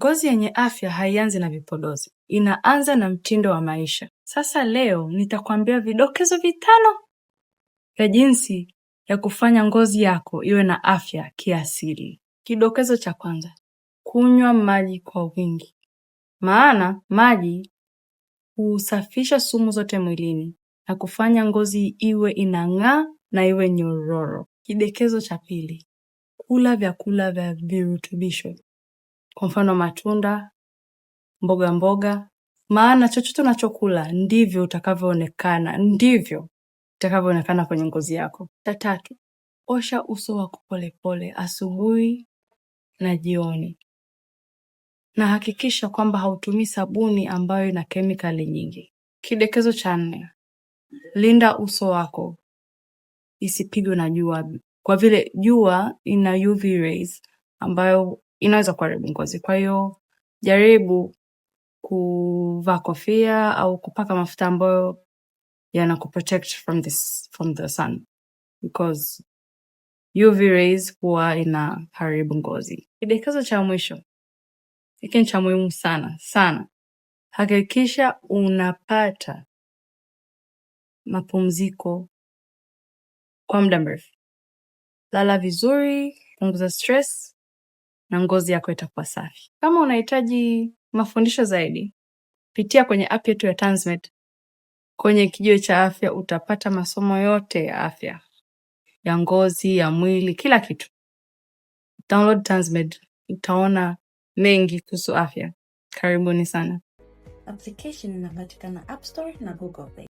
Ngozi yenye afya haianzi na vipodozi. Inaanza na mtindo wa maisha. Sasa leo nitakwambia vidokezo 5 vya jinsi ya kufanya ngozi yako iwe na afya kiasili. Kidokezo cha kwanza, kunywa maji kwa wingi. Maana maji husafisha sumu zote mwilini na kufanya ngozi iwe inang'aa na iwe nyororo. Kidokezo cha pili, kula vyakula vya virutubisho. Kwa mfano matunda, mboga. Maana chochote unachokula ndivyo utakavyoonekana kwenye ngozi yako. Cha tatu, osha uso wako polepole asubuhi na jioni. Na hakikisha kwamba hautumii sabuni ambayo ina kemikali nyingi. Kidokezo cha 4, linda uso wako isipigwe na jua, kwa vile jua ina UV rays ambayo inaweza kuharibu ngozi. Kwa hiyo jaribu kuvaa kofia au kupaka mafuta ambayo yanakuprotect from the sun, because UV rays huwa inaharibu ngozi. Kidokezo cha mwisho, hiki ni cha muhimu sana. Hakikisha unapata mapumziko kwa muda mrefu. Lala vizuri, punguza stress na ngozi yako itakuwa safi. Kama unahitaji mafundisho zaidi, pitia kwenye app yetu ya Tanzmed. Kwenye kijiwe cha afya utapata masomo yote ya afya, ya ngozi, ya mwili, kila kitu. Download Tanzmed, utaona mengi kuhusu afya. Karibuni sana. Application inapatikana App Store na Google Play.